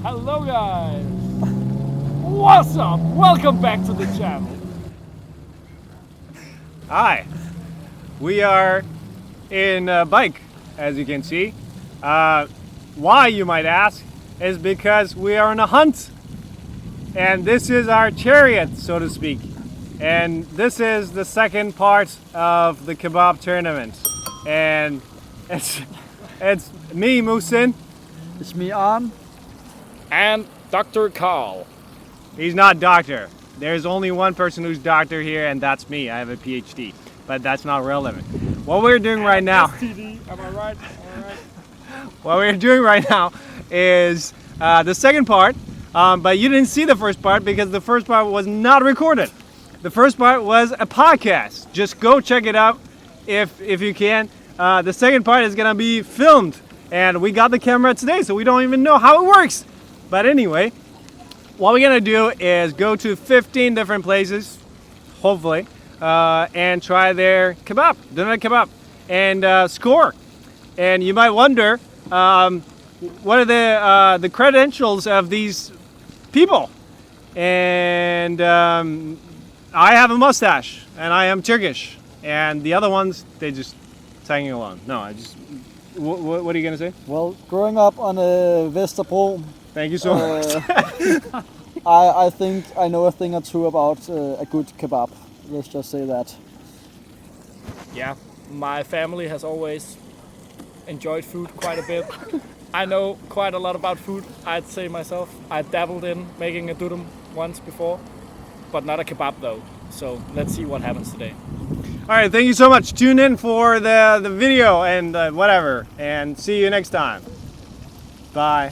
Hello guys! What's up? Welcome back to the channel. Hi, we are in a bike, as you can see. Why, you might ask, is because we are on a hunt. And this is our chariot, so to speak. And this is the second part of the kebab tournament. And it's me, Muhsin. It's me, Arn. And Dr. Karl. He's not doctor. There's only one person who's doctor here, and that's me. I have a PhD, but that's not relevant. What we're doing right now. STD, am I right? What we're doing right now is the second part, but you didn't see the first part because the first part was not recorded. The first part was a podcast. Just go check it out if you can. The second part is gonna be filmed, and we got the camera today, so we don't even know how it works. But anyway, what we're gonna do is go to 15 different places, hopefully, and try their kebab, doner kebab, and score. And you might wonder, what are the credentials of these people? And I have a mustache, and I am Turkish, and the other ones, they just tagging along. No, what are you gonna say? Well, growing up on a Vesterbro, Thank you so much. I think I know a thing or two about a good kebab. Let's just say that. Yeah, my family has always enjoyed food quite a bit. I know quite a lot about food, I'd say myself. I dabbled in making a durum once before, but not a kebab though. So let's see what happens today. All right, thank you so much. Tune in for the video and whatever, and see you next time. Bye.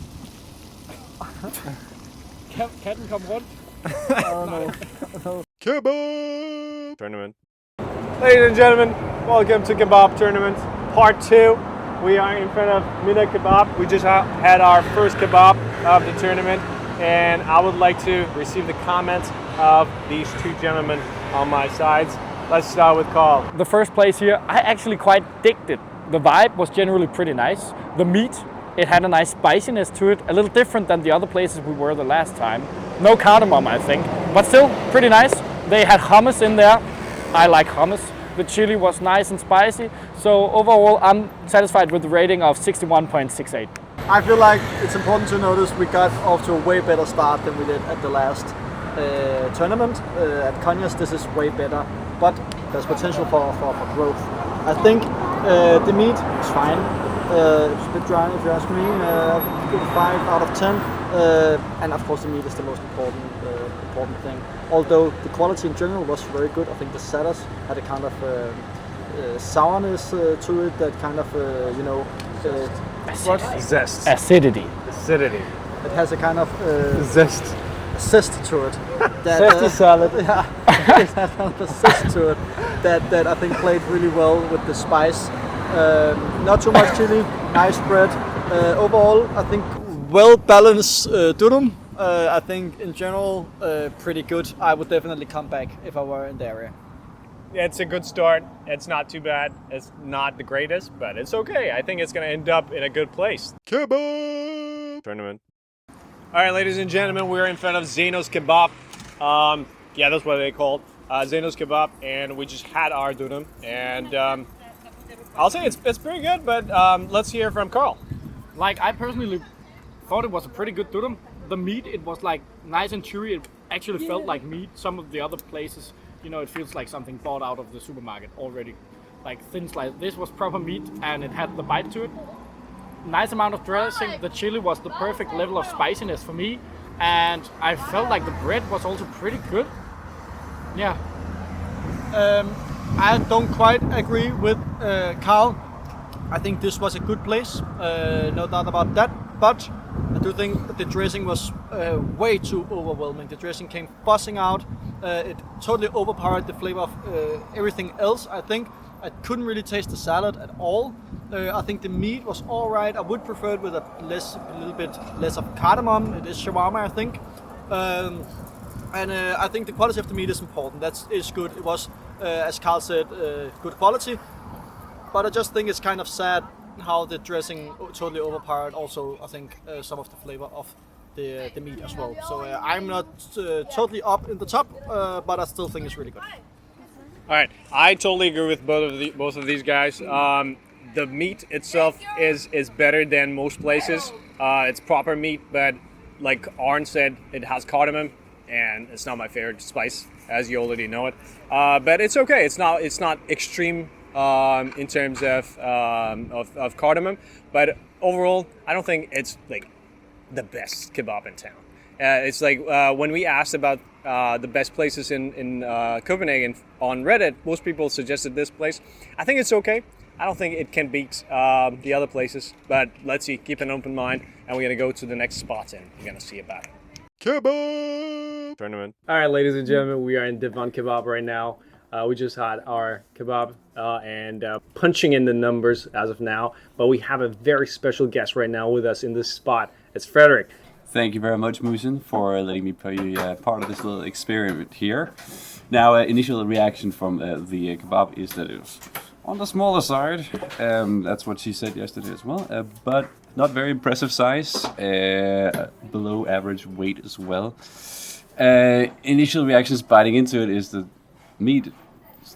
Katten kom rundt. I don't know. Kebab tournament. Ladies and gentlemen, welcome to Kebab tournament part 2. We are in front of Mina Kebab. We just had our first kebab of the tournament, and I would like to receive the comments of these two gentlemen on my sides. Let's start with Karl. The first place here, I actually quite digged it. The vibe was generally pretty nice. The meat, it had a nice spiciness to it, a little different than the other places we were the last time. No cardamom, I think, but still pretty nice. They had hummus in there. I like hummus. The chili was nice and spicy. So overall, I'm satisfied with the rating of 61.68. I feel like it's important to notice we got off to a way better start than we did at the last tournament. At Konya's, this is way better, but there's potential for growth. I think the meat is fine. It's a bit dry if you ask me. Give it 5 out of 10. And of course the meat is the most important thing. Although the quality in general was very good. I think the salads had a kind of sourness to it that kind of, Zest. Acidity. Acidity. it has a kind of Zest. zest to it. Zesty salad. Yeah, it has kind of a zest to it that I think played really well with the spice. Not too much chili, nice bread. Overall, I think well-balanced durum. I think in general, pretty good. I would definitely come back if I were in the area. It's a good start. It's not too bad. It's not the greatest, but it's okay. I think it's going to end up in a good place. Kebab tournament. All right, ladies and gentlemen, we're in front of Zeyno's Kebab. Yeah, that's what they called. Zeyno's Kebab, and we just had our durum. And I'll say it's pretty good, but let's hear from Karl. Like, I personally thought it was a pretty good durum. The meat, it was like nice and chewy. It actually felt like meat. Some of the other places, it feels like something bought out of the supermarket already. Like thin slice. This was proper meat and it had the bite to it. Nice amount of dressing. The chili was the perfect level of spiciness for me. And I felt like the bread was also pretty good. Yeah. I don't quite agree with Karl. I think this was a good place, no doubt about that. But I do think the dressing was way too overwhelming. The dressing came buzzing out. It totally overpowered the flavor of everything else. I think I couldn't really taste the salad at all. I think the meat was all right. I would prefer it with a little bit less of cardamom. It is shawarma, I think. And I think the quality of the meat is important. That is good. It was, as Karl said, good quality. But I just think it's kind of sad how the dressing totally overpowered also, I think, some of the flavor of the meat as well. So I'm not totally up in the top, but I still think it's really good. All right, I totally agree with both of these guys. The meat itself is better than most places. It's proper meat, but like Arn said, it has cardamom, and it's not my favorite spice, as you already know it. But it's okay. It's not extreme in terms of cardamom, but overall, I don't think it's like the best kebab in town. It's like when we asked about the best places in Copenhagen on Reddit, most people suggested this place. I think it's okay. I don't think it can beat the other places, but let's see, keep an open mind, and we're gonna go to the next spot and we're gonna see about it. Kebab tournament. All right, ladies and gentlemen, we are in Divan Kebab right now. We just had our kebab and punching in the numbers as of now, but we have a very special guest right now with us in this spot. It's Frederick. Thank you very much, Muhsin, for letting me be part of this little experiment here. Now, initial reaction from the kebab is that it was on the smaller side. That's what she said yesterday as well, but not very impressive size, below average weight as well. Initial reactions biting into it is the meat.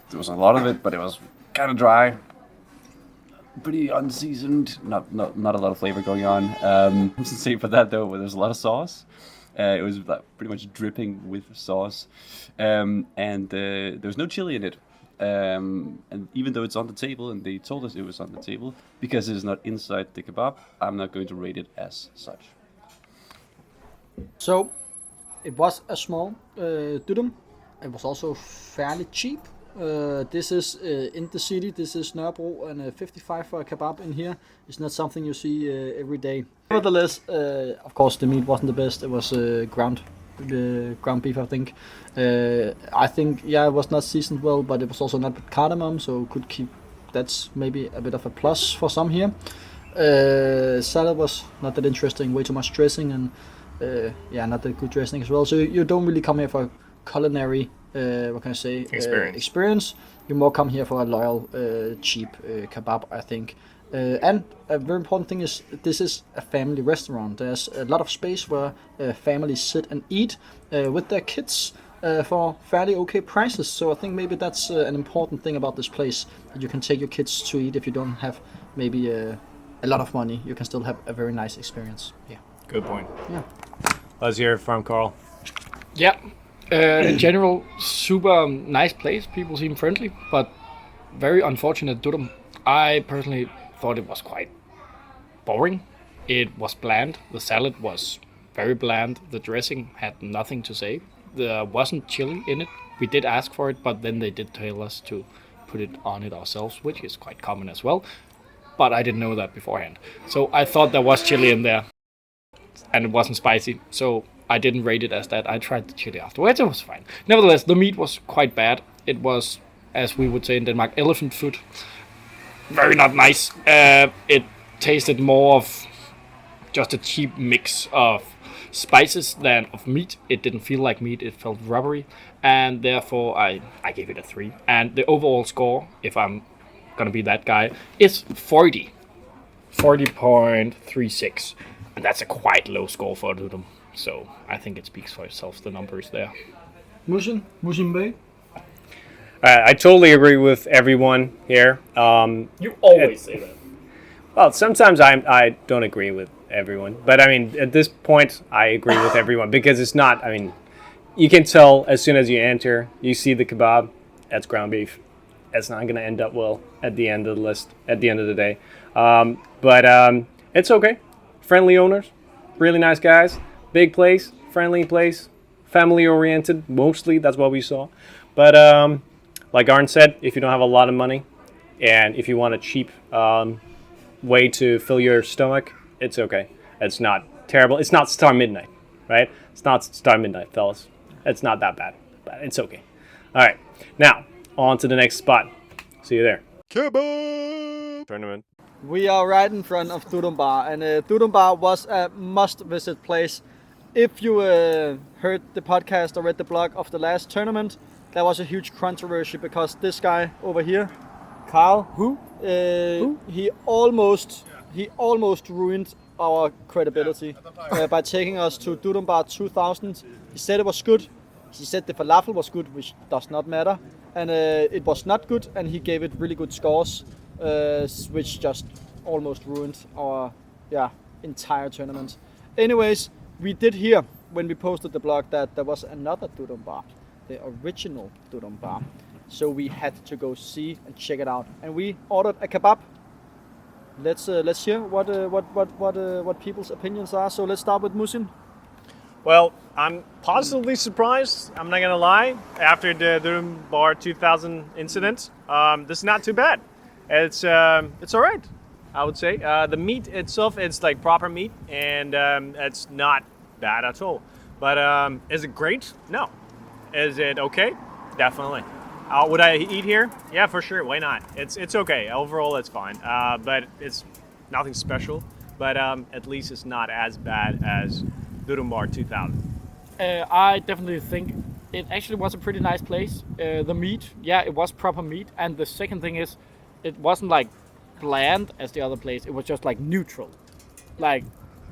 There was a lot of it, but it was kind of dry, pretty unseasoned, not a lot of flavor going on. Same for that though, where there's a lot of sauce. It was like pretty much dripping with sauce, and there was no chili in it. And even though it's on the table, and they told us it was on the table, because it is not inside the kebab, I'm not going to rate it as such. So, it was a small durum. It was also fairly cheap. This is in the city. This is Nørrebro, and 55 for a kebab in here is not something you see every day. Nevertheless, of course, the meat wasn't the best. It was ground beef, I think. I think, yeah, it was not seasoned well, but it was also not with cardamom, so could keep. That's maybe a bit of a plus for some here. Salad was not that interesting. Way too much dressing, and yeah, not that good dressing as well. So you don't really come here for culinary. What can I say? Experience. You more come here for a loyal, cheap kebab, I think. And a very important thing is this is a family restaurant. There's a lot of space where families sit and eat with their kids for fairly okay prices. So I think maybe that's an important thing about this place, that you can take your kids to eat if you don't have maybe a lot of money. You can still have a very nice experience. Yeah. Good point. Yeah. Let's hear it from Karl. Yeah. In general, super nice place. People seem friendly, but very unfortunate durum. I personally thought it was quite boring. It was bland. The salad was very bland. The dressing had nothing to say. There wasn't chili in it. We did ask for it, but then they did tell us to put it on it ourselves, which is quite common as well. But I didn't know that beforehand. So I thought there was chili in there, and it wasn't spicy. So I didn't rate it as that. I tried the chili afterwards. It was fine. Nevertheless, the meat was quite bad. It was, as we would say in Denmark, elephant food. Very not nice. It tasted more of just a cheap mix of spices than of meat. It didn't feel like meat. It felt rubbery. And therefore, I gave it a 3. And the overall score, if I'm going to be that guy, is 40. 40.36. And that's a quite low score for durum. So I think it speaks for itself, the numbers there. Muhsin Bey. I totally agree with everyone here. You always say that. Well, sometimes I don't agree with everyone. But I mean, at this point, I agree with everyone. Because it's not, I mean, you can tell as soon as you enter, you see the kebab, that's ground beef. It's not going to end up well at the end of the list, at the end of the day. But it's okay. Friendly owners, really nice guys. Big place, friendly place, family-oriented, mostly, that's what we saw. But like Arn said, if you don't have a lot of money, and if you want a cheap way to fill your stomach, it's okay. It's not terrible. It's not Star Midnight, right? It's not Star Midnight, fellas. It's not that bad, but it's okay. All right, now, on to the next spot. See you there. Kebab tournament. We are right in front of Durum Bar, and Durum Bar was a must-visit place. If you heard the podcast or read the blog of the last tournament, there was a huge controversy because this guy over here, Karl, he almost ruined our credibility by taking us to Durum Bar 2000. He said it was good. He said the falafel was good, which does not matter. And it was not good, and he gave it really good scores, which just almost ruined our entire tournament. Anyways, we did hear when we posted the blog that there was another Durum Bar, the original Durum Bar. So we had to go see and check it out, and we ordered a kebab. Let's hear what people's opinions are. So let's start with Muhsin. Well, I'm positively surprised, I'm not gonna lie, after the Durum Bar 2000 incident. This is not too bad. It's all right, I would say. The meat itself, it's like proper meat, and it's not bad at all. But is it great? No. Is it okay? Definitely. Would I eat here? Yeah, for sure. Why not? It's okay. Overall, it's fine. But it's nothing special. But at least it's not as bad as Durum Bar 2000. I definitely think it actually was a pretty nice place. The meat, it was proper meat. And the second thing is, it wasn't like bland as the other place. It was just like neutral. Like,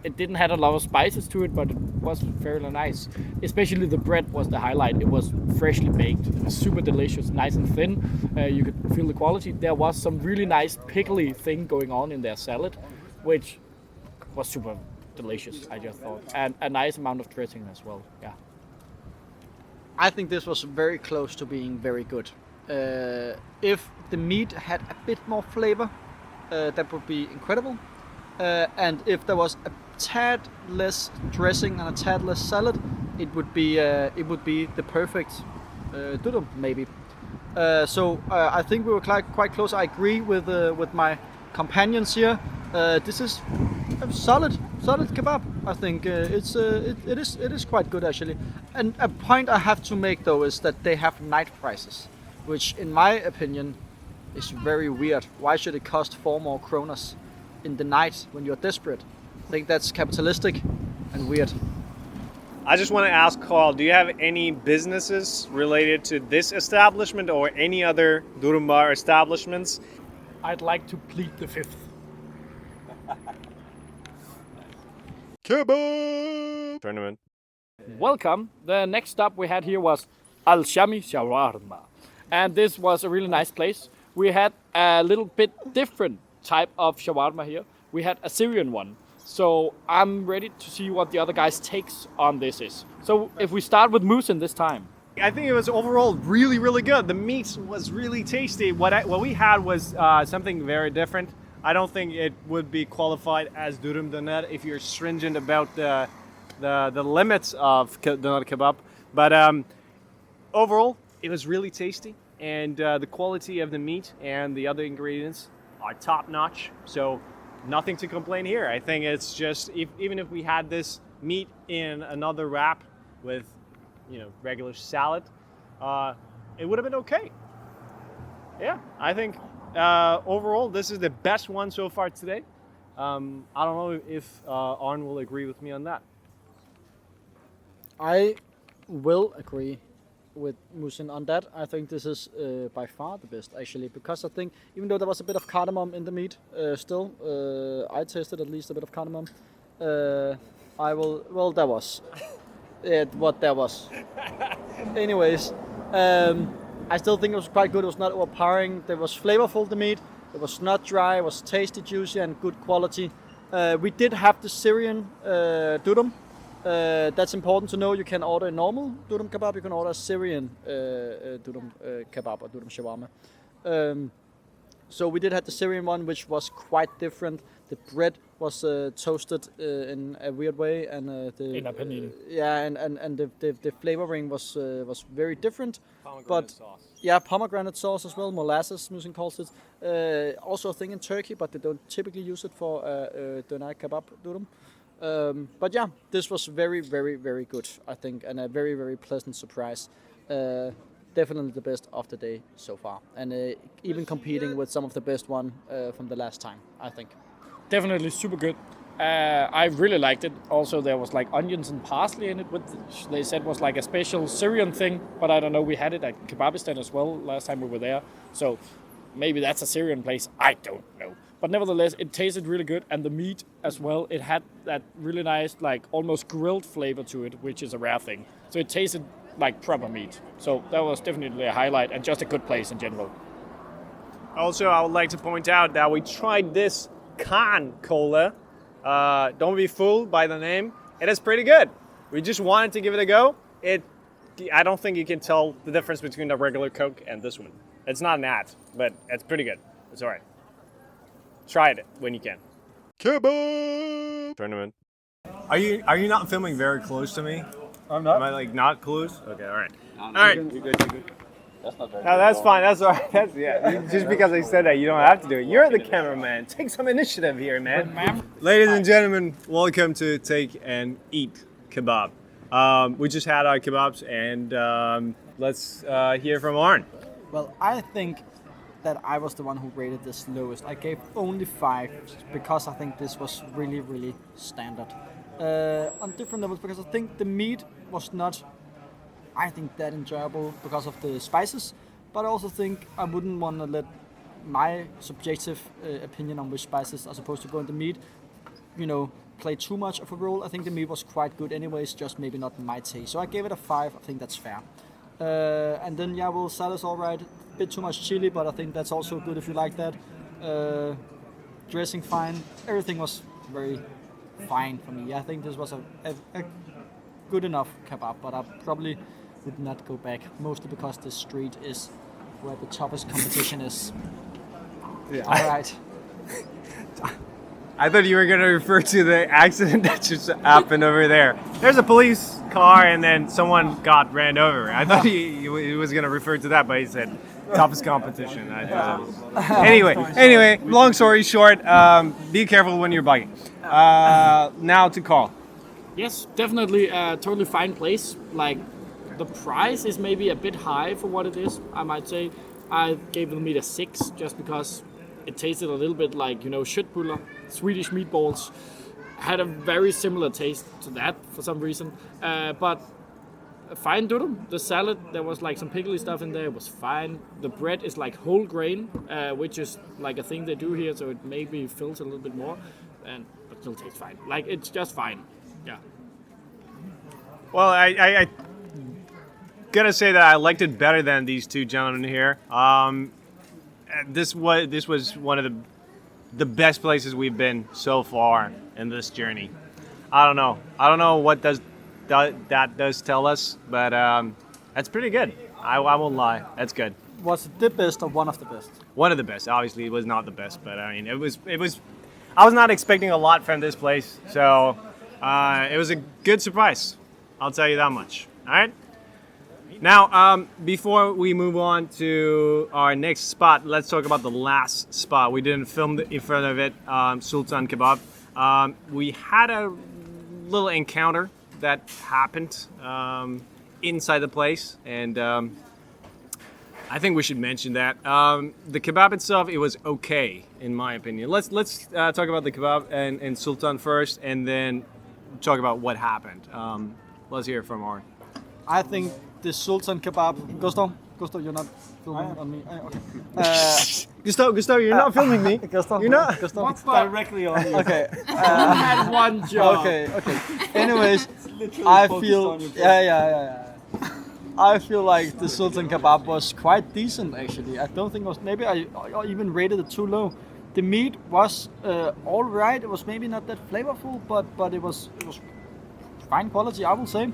it didn't have a lot of spices to it, but it was fairly nice. Especially the bread was the highlight. It was freshly baked. It was super delicious, nice and thin. You could feel the quality. There was some really nice pickly thing going on in their salad, which was super delicious, I just thought. And a nice amount of dressing as well, yeah. I think this was very close to being very good. If the meat had a bit more flavor, that would be incredible. And if there was a tad less dressing and a tad less salad, it would be the perfect durum maybe. So I think we were quite close. I agree with my companions here. This is a solid kebab. I think it is quite good actually. And a point I have to make though is that they have night prices, which in my opinion is very weird. Why should it cost 4 more kronas in the night when you're desperate? I think that's capitalistic and weird. I just want to ask Karl, do you have any businesses related to this establishment or any other Durum Bar establishments? I'd like to plead the fifth. Kebab tournament. Welcome. The next stop we had here was Alshami Shawarma. And this was a really nice place. We had a little bit different type of shawarma here. We had a Syrian one. So I'm ready to see what the other guys' takes on this is. So if we start with Muhsin this time. I think it was overall really, really good. The meat was really tasty. What we had was something very different. I don't think it would be qualified as durum doner if you're stringent about the limits of doner kebab. But overall, it was really tasty, and the quality of the meat and the other ingredients are top notch. So nothing to complain here. I think it's just even if we had this meat in another wrap with regular salad, it would have been okay. Yeah, I think overall this is the best one so far today. I don't know if Arn will agree with me on that. I will agree with Muhsin on that. I think this is by far the best actually, because I think even though there was a bit of cardamom in the meat, still I tasted at least a bit of cardamom. There was what there was. Anyways, I still think it was quite good. It was not overpowering. It was flavorful, the meat. It was not dry. It was tasty, juicy, and good quality. We did have the Syrian durum. That's important to know. You can order a normal durum kebab. You can order a Syrian durum kebab or durum shawarma. So we did have the Syrian one, which was quite different. The bread was toasted in a weird way, and In a panini. and the flavoring was very different. Pomegranate sauce. Yeah, pomegranate sauce as well, molasses, Muhsin calls it. Also a thing in Turkey, but they don't typically use it for doner kebab durum. But yeah, this was very, very, very good, I think, and a very, very pleasant surprise. Definitely the best of the day so far, and even competing with some of the best one from the last time, I think. Definitely super good. I really liked it. Also, there was like onions and parsley in it, which they said was like a special Syrian thing, but I don't know. We had it at Kebabistan as well last time we were there. So maybe that's a Syrian place. I don't know. But nevertheless, it tasted really good, and the meat as well. It had that really nice, like almost grilled flavor to it, which is a rare thing. So it tasted like proper meat. So that was definitely a highlight, and just a good place in general. Also, I would like to point out that we tried this Khan Cola. Don't be fooled by the name. It is pretty good. We just wanted to give it a go. I don't think you can tell the difference between the regular Coke and this one. It's not an ad, but it's pretty good. It's all right. Try it when you can. Kebab tournament. Are you not filming very close to me? I'm not. Am I like not close? Okay, all right. No, All right. You're good. That's not very No, that's fine. That's all right. That's just because I said that, you don't have to do it. You're the cameraman. Take some initiative here, man. Ladies and gentlemen, welcome to Take and Eat Kebab. We just had our kebabs, and let's hear from Arn. Well, I think that I was the one who rated this lowest. I gave only 5 because I think this was really, really standard. On different levels, because I think the meat was not, I think, that enjoyable because of the spices, but I also think I wouldn't want to let my subjective opinion on which spices are supposed to go in the meat, play too much of a role. I think the meat was quite good anyways, just maybe not my taste. So I gave it a 5. I think that's fair. And then, salad's all right. A bit too much chili, but I think that's also good if you like that. Dressing fine. Everything was very fine for me. I think this was a good enough kebab, but I probably would not go back, mostly because this street is where the toughest competition is. Yeah. All right. I thought you were going to refer to the accident that just happened over there. There's a police car and then someone got ran over. I thought he was going to refer to that, but he said toughest competition. Anyway, long story short, be careful when you're biking. Now to Karl. Yes, definitely a totally fine place. Like, the price is maybe a bit high for what it is, I might say. I gave the meat a 6 just because it tasted a little bit like, köttbullar, Swedish meatballs. Had a very similar taste to that for some reason. But a fine durum. The salad, there was like some pickly stuff in there, it was fine. The bread is like whole grain, which is like a thing they do here, so it maybe fills a little bit more, but still tastes fine. Like, it's just fine. Yeah. Well, I gotta say that I liked it better than these two gentlemen here. This was one of the best places we've been so far in this journey. I don't know what that does tell us, but that's pretty good. I won't lie, that's good. Was it the best or one of the best? One of the best. Obviously, it was not the best, but I mean, it was. I was not expecting a lot from this place, so it was a good surprise. I'll tell you that much. All right. Now, before we move on to our next spot, let's talk about the last spot. We didn't film in front of it, Sultan Kebab. We had a little encounter that happened inside the place, and I think we should mention that. The kebab itself, it was okay, in my opinion. Let's talk about the kebab and Sultan first, and then talk about what happened. Let's hear from Arn. I think the Sultan Kebab. Gustav, you're not filming on me. Okay. Gustav, you're not filming me. Gustav, You're not. Gustav. It's directly on you. Okay. You had one job. Okay. Anyways, I feel. Yeah. I feel like the Sultan Kebab was quite decent actually. I don't think it was. Maybe I even rated it too low. The meat was all right. It was maybe not that flavorful, but it was fine quality, I will say.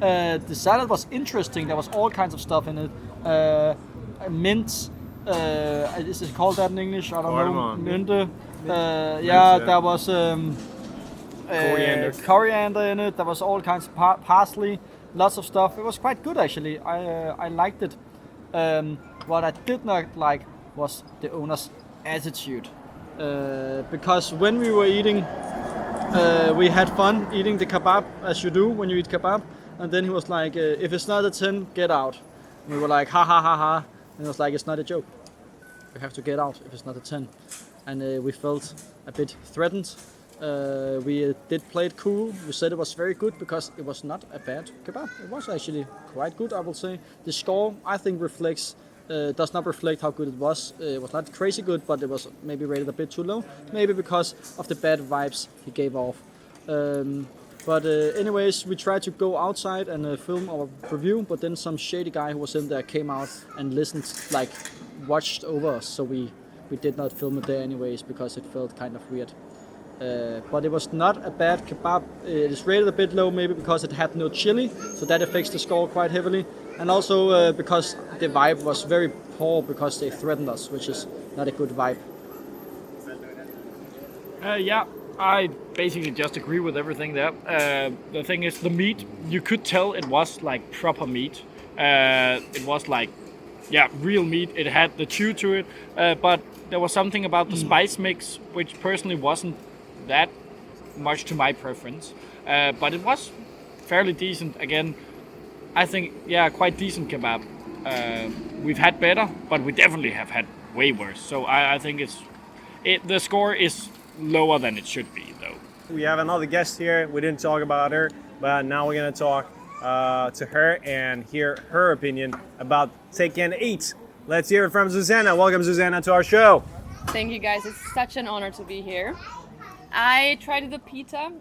The salad was interesting. There was all kinds of stuff in it. Mint. Is it called that in English? I don't know. Mynte. There was coriander in it. There was all kinds of parsley. Lots of stuff. It was quite good actually. I liked it. What I did not like was the owner's attitude. Because when we were eating, we had fun eating the kebab, as you do when you eat kebab. And then he was like, if it's not a 10, get out. And we were like, ha ha ha ha. And he was like, it's not a joke. You have to get out if it's not a 10. And we felt a bit threatened. We did play it cool. We said it was very good because it was not a bad kebab. It was actually quite good, I will say. The score, I think, reflects does not reflect how good it was. It was not crazy good, but it was maybe rated a bit too low. Maybe because of the bad vibes he gave off. But anyways, we tried to go outside and film our review, but then some shady guy who was in there came out and listened, like watched over us. So we did not film it there anyways because it felt kind of weird. But it was not a bad kebab. It is rated a bit low maybe because it had no chili, so that affects the score quite heavily. And also because the vibe was very poor because they threatened us, which is not a good vibe. Yeah, I basically just agree with everything there. The thing is, the meat, you could tell it was like proper meat. It was like, yeah, real meat. It had the chew to it, but there was something about the spice mix which personally wasn't that much to my preference. But it was fairly decent. Again, I think, yeah, quite decent kebab. We've had better, but we definitely have had way worse. So I think the score is lower than it should be, though. We have another guest here. We didn't talk about her, but now we're gonna talk to her and hear her opinion about Take and Eat. Let's hear it from Susanna. Welcome, Susanna, to our show. Thank you guys, it's such an honor to be here. I tried the pita.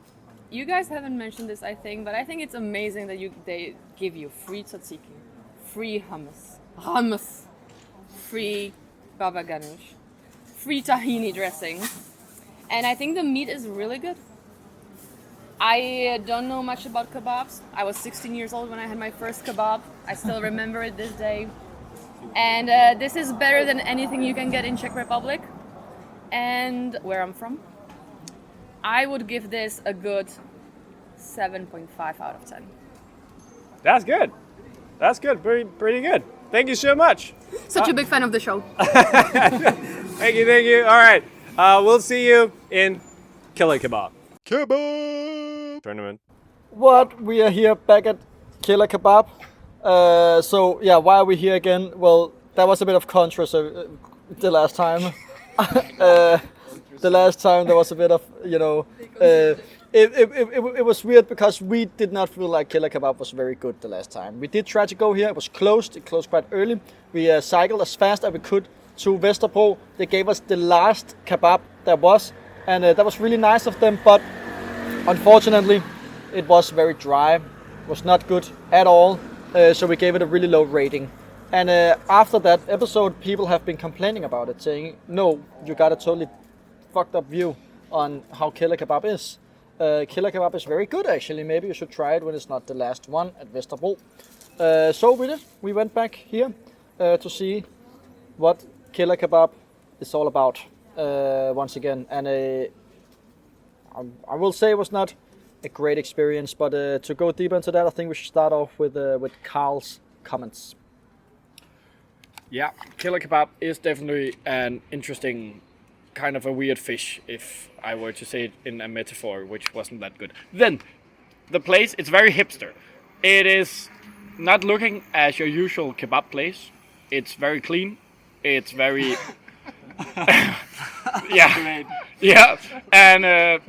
You guys haven't mentioned this, I think, but I think it's amazing that they give you free tzatziki, free hummus, free baba ganoush, free tahini dressing, and I think the meat is really good. I don't know much about kebabs. I was 16 years old when I had my first kebab. I still remember it this day. And this is better than anything you can get in Czech Republic. And where I'm from, I would give this a good 7.5 out of 10. That's good. That's good. Pretty good. Thank you so much. Such a big fan of the show. Thank you. All right. We'll see you in Killer Kebab. Kebab tournament. What? We are here back at Killer Kebab. So yeah, why are we here again? Well, that was a bit of controversy the last time. The last time there was a bit of, it was weird because we did not feel like Killer Kebab was very good the last time. We did try to go here. It was closed. It closed quite early. We cycled as fast as we could to Vesterbro. They gave us the last kebab there was, and that was really nice of them. But unfortunately, it was very dry. It was not good at all. So we gave it a really low rating. And after that episode, people have been complaining about it, saying, no, you got a totally fucked up view on how Killer Kebab is. Killer Kebab is very good, actually. Maybe you should try it when it's not the last one at Vesterbro. So we did. We went back here to see what Killer Kebab is all about once again. And I will say it was not a great experience, but to go deeper into that, I think we should start off with Karl's comments. Yeah, Killer Kebab is definitely an interesting, kind of a weird fish, if I were to say it in a metaphor, which wasn't that good. Then, the place, it's very hipster. It is not looking as your usual kebab place. It's very clean. It's very... yeah, and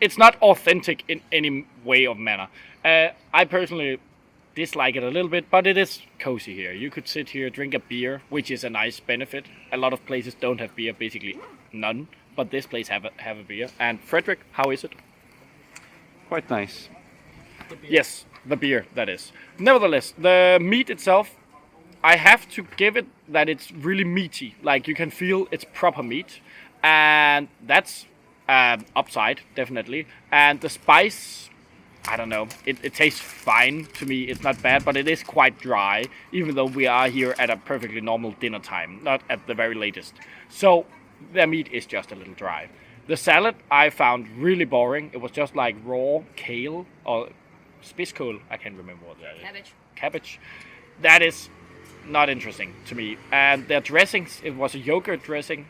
it's not authentic in any way or manner. I personally dislike it a little bit, but it is cozy here. You could sit here, drink a beer, which is a nice benefit. A lot of places don't have beer, basically none, but this place have a beer. And Frederick, how is it? Quite nice. Yes, the beer, that is. Nevertheless, the meat itself, I have to give it that it's really meaty. Like, you can feel it's proper meat, and that's upside, definitely. And the spice, I don't know, it tastes fine to me. It's not bad, but it is quite dry, even though we are here at a perfectly normal dinner time, not at the very latest. So the meat is just a little dry. The salad I found really boring. It was just like raw kale or spiskål. I can't remember what that is. Cabbage. That is not interesting to me. And their dressings, it was a yogurt dressing,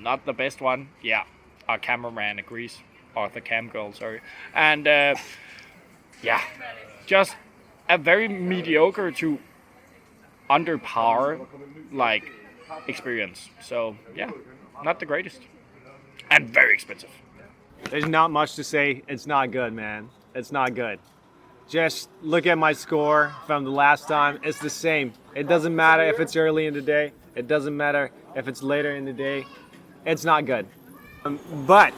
not the best one. Yeah, our cameraman agrees, or the cam girl, sorry. And yeah, just a very mediocre to under par like experience. So yeah, not the greatest, and very expensive. There's not much to say. It's not good, man. It's not good. Just look at my score from the last time. It's the same. It doesn't matter if it's early in the day. It doesn't matter if it's later in the day. It's not good. But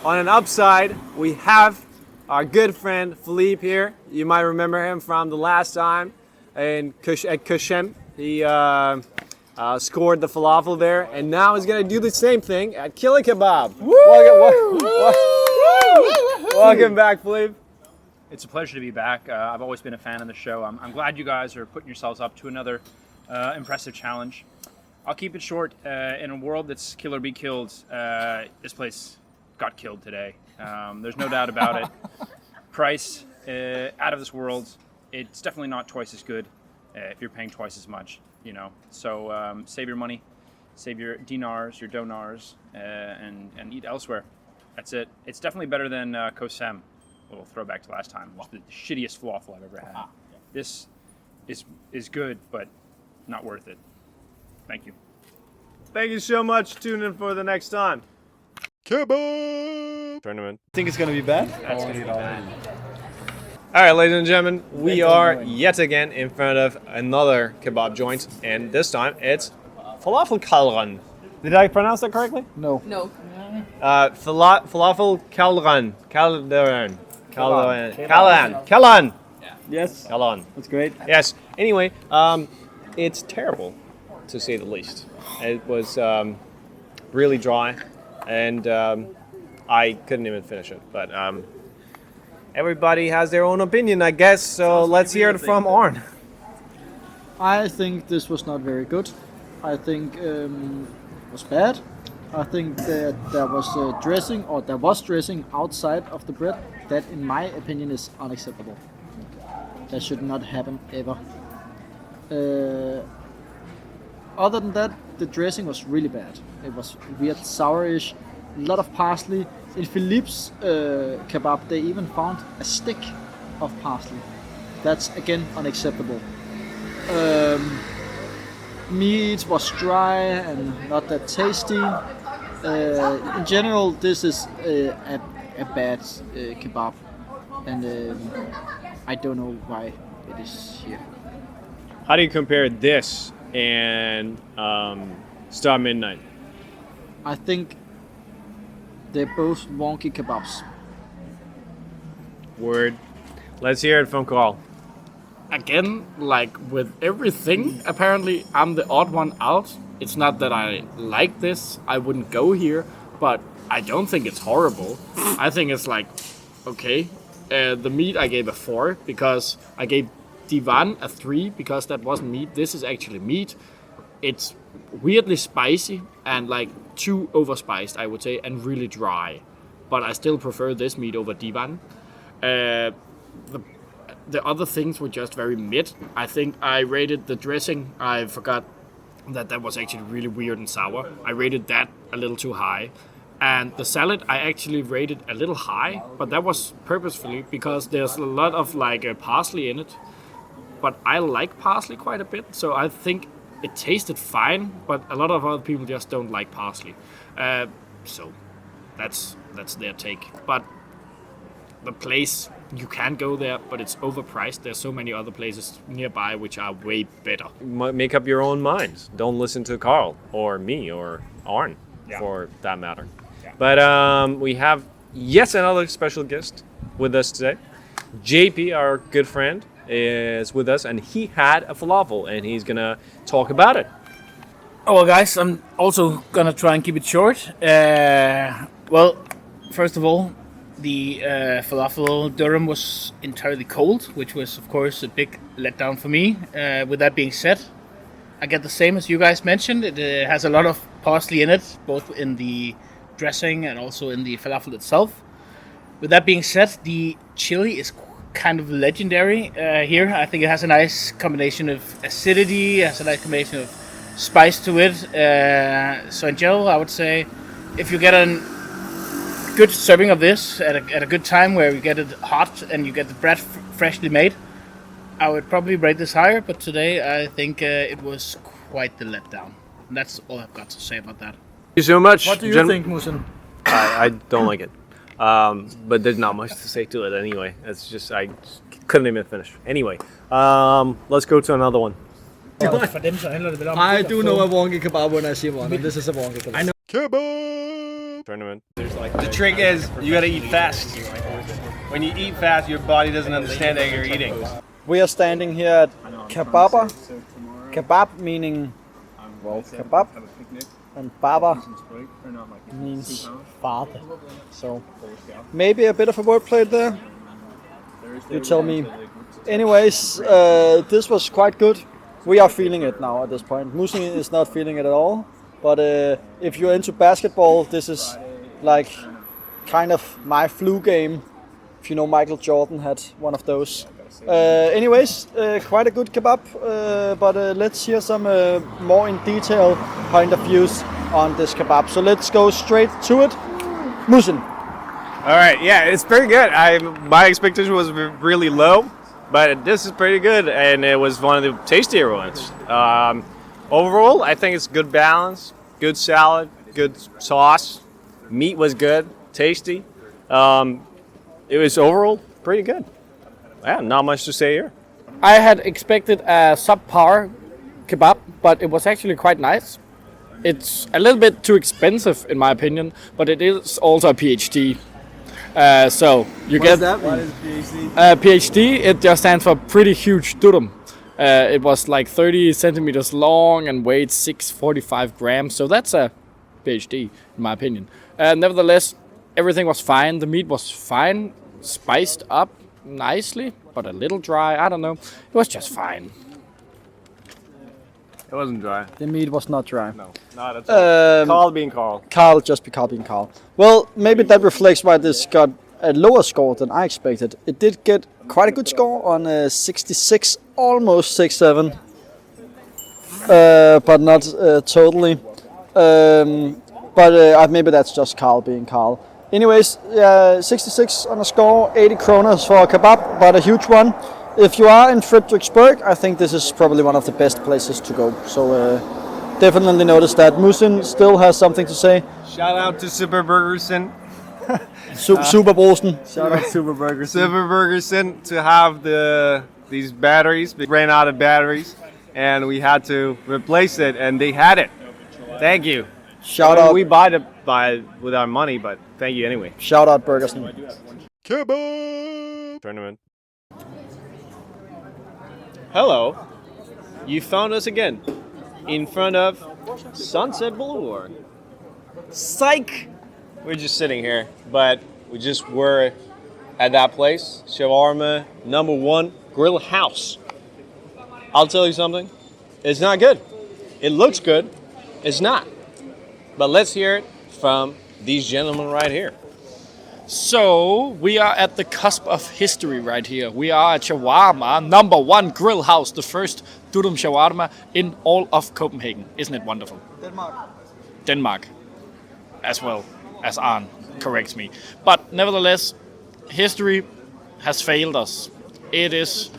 on an upside, we have our good friend Philippe here. You might remember him from the last time at Kushem. He scored the falafel there, and now he's gonna do the same thing at Killer Kebab. Welcome back, Philippe. It's a pleasure to be back. I've always been a fan of the show. I'm glad you guys are putting yourselves up to another impressive challenge. I'll keep it short. In a world that's kill or be killed, this place got killed today. There's no doubt about it. Price, out of this world. It's definitely not twice as good if you're paying twice as much, you know. So save your money, save your dinars, your donars, and eat elsewhere. That's it. It's definitely better than Kosem. A little throwback to last time. It was the shittiest falafel I've ever had. This is good, but not worth it. Thank you. Thank you so much. Tune in for the next time. Kebab tournament. Think it's gonna be bad? That's gonna be bad. All right, ladies and gentlemen, we are yet again in front of another kebab joint, and this time it's Falafelkælderen. Did I pronounce that correctly? No. No. Falafelkælderen. Kælderen. Yes. Kælderen. That's great. Yes. Anyway, it's terrible, to say the least. It was really dry, and I couldn't even finish it. But everybody has their own opinion, I guess. So let's hear it from Arn. I think this was not very good. I think it was bad. I think that there was dressing outside of the bread. That, in my opinion, is unacceptable. That should not happen ever. Other than that, the dressing was really bad. It was weird, sourish, a lot of parsley. In Philippe's kebab, they even found a stick of parsley. That's again unacceptable. Meat was dry and not that tasty. In general, this is a bad kebab, and I don't know why it is here. How do you compare this and Star Midnight? I think they're both wonky kebabs. Word. Let's hear it from Karl. Again, like with everything, apparently I'm the odd one out. It's not that I like this, I wouldn't go here, but I don't think it's horrible. I think it's like, okay. The meat I gave a 4 because I gave Divan a 3 because that wasn't meat. This is actually meat. It's weirdly spicy and like too overspiced, I would say, and really dry. But I still prefer this meat over Divan. The other things were just very mid. I think I rated the dressing. I forgot that was actually really weird and sour. I rated that a little too high. And the salad I actually rated a little high, but that was purposefully because there's a lot of like parsley in it. But I like parsley quite a bit, so I think it tasted fine, but a lot of other people just don't like parsley. So that's their take. But the place, you can go there, but it's overpriced. There's so many other places nearby which are way better. Make up your own minds. Don't listen to Karl or me or Arn, for that matter. Yeah. But we have yet another special guest with us today. JP, our good friend, is with us, and he had a falafel, and he's gonna talk about it. Oh, well, guys, I'm also gonna try and keep it short. Well, first of all, the falafel durum was entirely cold, which was, of course, a big letdown for me. With that being said, I get the same as you guys mentioned. It has a lot of parsley in it, both in the dressing and also in the falafel itself. With that being said, the chili is kind of legendary here. I think it has a nice combination of acidity, has a nice combination of spice to it. So in general, I would say if you get a good serving of this at a good time where you get it hot and you get the bread freshly made, I would probably rate this higher, but today I think it was quite the letdown. And that's all I've got to say about that. Thank you so much. What do you think, Muhsin? I don't like it. but there's not much to say to it anyway. It's just I couldn't even finish. Anyway, let's go to another one. For dem så handler det vel om I do know a wonky kebab when I see one, and this is a wonky kebab. I know. Kebab tournament. The trick is you gotta eat fast. When you eat fast, your body doesn't understand that you're eating. We are standing here at Kebaba. Kebab meaning, well, kebab. And Baba means father. So maybe a bit of a wordplay there. You tell me. Anyways, this was quite good. We are feeling it now at this point. Muhsin is not feeling it at all. But if you're into basketball, this is like kind of my flu game. If you know, Michael Jordan had one of those. Anyways, quite a good kebab. But let's hear some more in detail point of views on this kebab. So let's go straight to it. Muhsin. All right, yeah, it's pretty good. My expectation was really low, but this is pretty good, and it was one of the tastier ones. Overall, I think it's good balance, good salad, good sauce. Meat was good, tasty. It was overall pretty good. Yeah, not much to say here. I had expected a subpar kebab, but it was actually quite nice. It's a little bit too expensive in my opinion, but it is also a PhD. So you get that? What is PhD? PhD. It just stands for pretty huge durum. It was like 30 centimeters long and weighed 645 grams. So that's a PhD in my opinion. Nevertheless, everything was fine. The meat was fine, spiced up nicely, but a little dry. I don't know. It was just fine. It wasn't dry. The meat was not dry. No, not at all. Carl being Carl. Karl just being Karl. Well, maybe that reflects why this got a lower score than I expected. It did get quite a good score on 66, almost 67, but not totally. But maybe that's just Karl being Karl. Anyways, 66 on a score, 80 kroners for a kebab, but a huge one. If you are in Frederiksberg, I think this is probably one of the best places to go. So definitely notice that. Muhsin still has something to say. Shout out to Superburgersen. Superbrosen. Shout out Superburgersen to have these batteries. We ran out of batteries and we had to replace it, and they had it. Thank you. Shout out. We buy it with our money, but thank you anyway. Shout out Burgersen. Kebab tournament. Hello, you found us again in front of Sunset Boulevard. Psych! We're just sitting here, but we just were at that place, Shawarma #1 Grill House. I'll tell you something, it's not good. It looks good, it's not. But let's hear it from these gentlemen right here. So we are at the cusp of history right here. We are at Shawarma #1 Grill House, the first Durum Shawarma in all of Copenhagen. Isn't it wonderful? Denmark, as well as Arne corrects me. But nevertheless, history has failed us. It is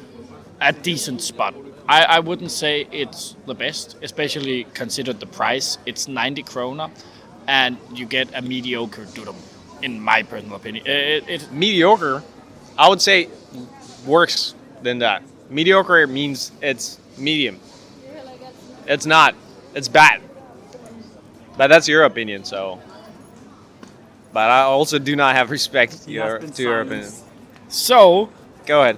a decent spot. I wouldn't say it's the best, especially considered the price. It's 90 kroner, and you get a mediocre durum. In my personal opinion, it's Mediocre, I would say worse than that. Mediocre means it's medium. It's not. It's bad. But that's your opinion, so. But I also do not have respect to your opinion. So, go ahead.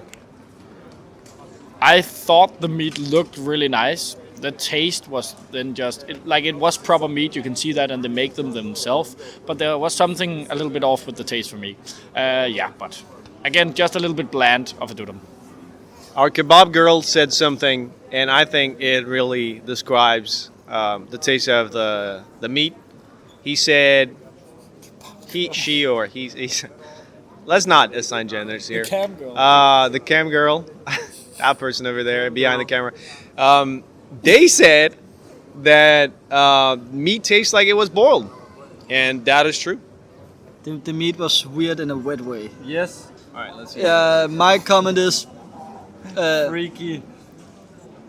I thought the meat looked really nice. The taste was then just it was proper meat. You can see that, and they make them themselves. But there was something a little bit off with the taste for me. But again, just a little bit bland of a durum. Our kebab girl said something, and I think it really describes the taste of the meat. He said, she, or he's. Let's not assign genders here. The cam girl. The cam girl, that person over there behind the camera. They said that meat tastes like it was boiled, and that is true. The meat was weird in a wet way. Yes. All right, let's see. My comment is freaky.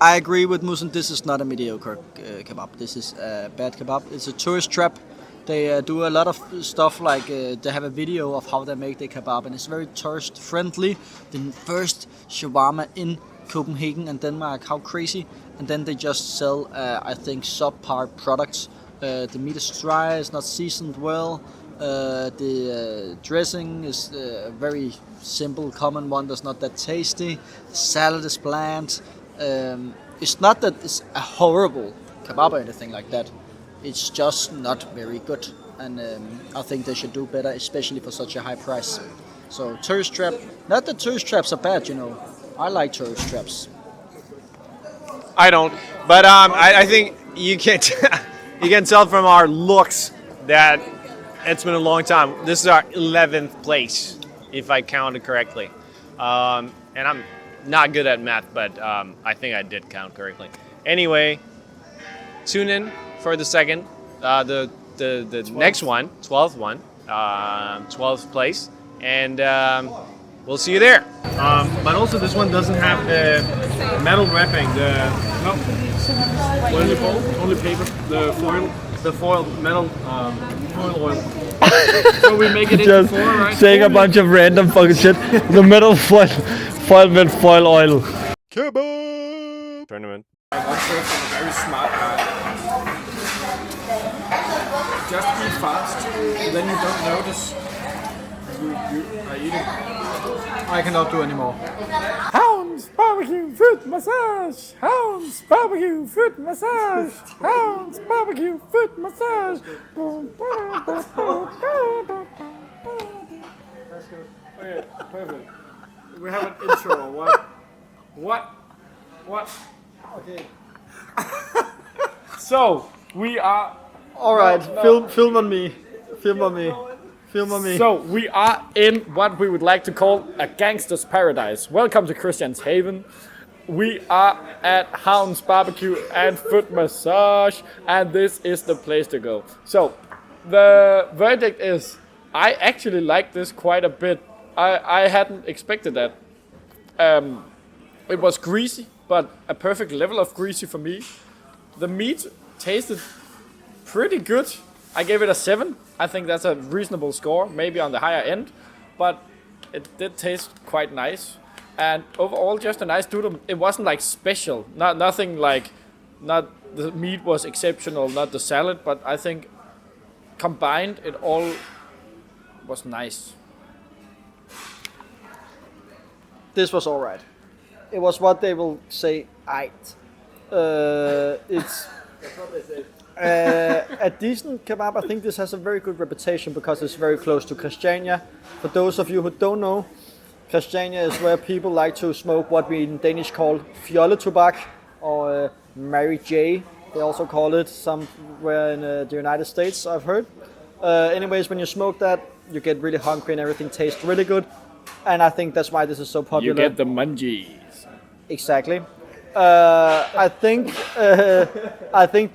I agree with Muhsin. This is not a mediocre kebab. This is a bad kebab. It's a tourist trap. They do a lot of stuff like they have a video of how they make the kebab, and it's very tourist friendly. The first shawarma in Copenhagen and Denmark, how crazy! And then they just sell, I think, subpar products. The meat is dry, it's not seasoned well. The dressing is a very simple, common one that's not that tasty. The salad is bland. It's not that it's a horrible kebab or anything like that. It's just not very good, and I think they should do better, especially for such a high price. So tourist trap, not that tourist traps are bad, you know. I like tourist traps. I don't, but I think you can you can tell from our looks that it's been a long time. This is our 11th place, if I counted correctly, and I'm not good at math, but I think I did count correctly. Anyway, tune in for the second, the next one, 12th one, 12th place, and we'll see you there. But also this one doesn't have the metal wrapping, No. Only paper. the foil metal foil oil. So we make it into 4, right? Saying a bunch of random fucking shit. The metal foil oil. Kebab tournament. One person, a very smart guy. Just eat fast, then you don't notice you are eating. I cannot do anymore. Havnens BBQ foot massage. Havnens BBQ foot massage. Havnens BBQ foot massage. Okay, perfect. We have an intro or what? What? Okay. So we are. All right, film on me. Film on me. Film on me. So we are in what we would like to call a gangster's paradise. Welcome to Christianshavn. We are at Havnens BBQ and foot massage, and this is the place to go. So the verdict is, I actually like this quite a bit. I hadn't expected that. It was greasy, but a perfect level of greasy for me. The meat tasted pretty good. I gave it a 7. I think that's a reasonable score, maybe on the higher end, but it did taste quite nice. And overall, just a nice durum. It wasn't like special, nothing like, not the meat was exceptional, not the salad, but I think combined it all was nice. This was all right. It was what they will say, aight. It's a decent kebab. I think this has a very good reputation because it's very close to Christiania. For those of you who don't know, Christiania is where people like to smoke what we in Danish call fjolletobak, or Mary J. They also call it somewhere in the United States, I've heard. Anyways, when you smoke that, you get really hungry and everything tastes really good. And I think that's why this is so popular. You get the munchies. Exactly. I think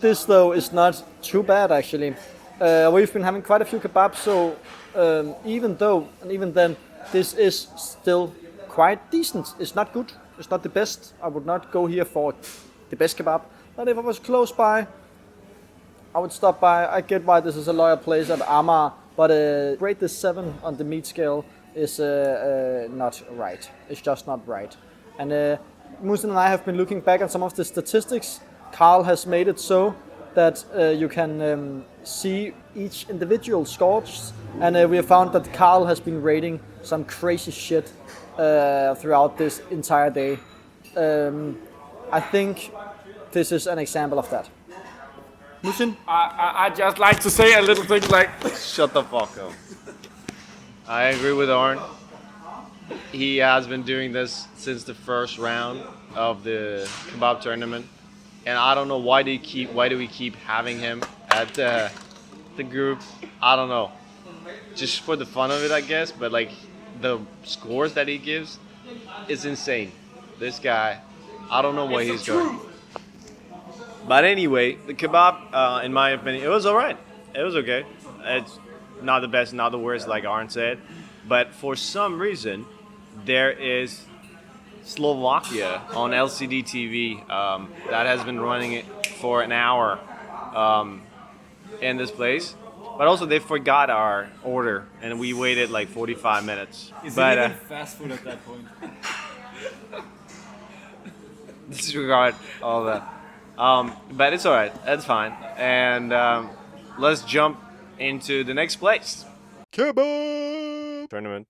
this though is not too bad actually. We've been having quite a few kebabs, so even then, this is still quite decent. It's not good. It's not the best. I would not go here for the best kebab. But if I was close by, I would stop by. I get why this is a loyal place at Amager, but rate this 7 on the meat scale is not right. It's just not right. And Muhsin and I have been looking back at some of the statistics. Karl has made it so that you can see each individual scores, and we have found that Karl has been rating some crazy shit throughout this entire day. I think this is an example of that. Muhsin? I just like to say a little thing like, Shut the fuck up. I agree with Arn. He has been doing this since the first round of the kebab tournament, and I don't know why do we keep having him at the group. I don't know, just for the fun of it, I guess. But like the scores that he gives is insane. This guy, I don't know what he's doing. But anyway, the kebab, in my opinion, it was alright. It was okay. It's not the best, not the worst, like Arn said. But for some reason, there is Slovakia on LCD TV that has been running it for an hour in this place. But also they forgot our order and we waited like 45 minutes. But fast food at that point? disregard all that. But it's alright, that's fine. And let's jump into the next place. Kebab! Tournament.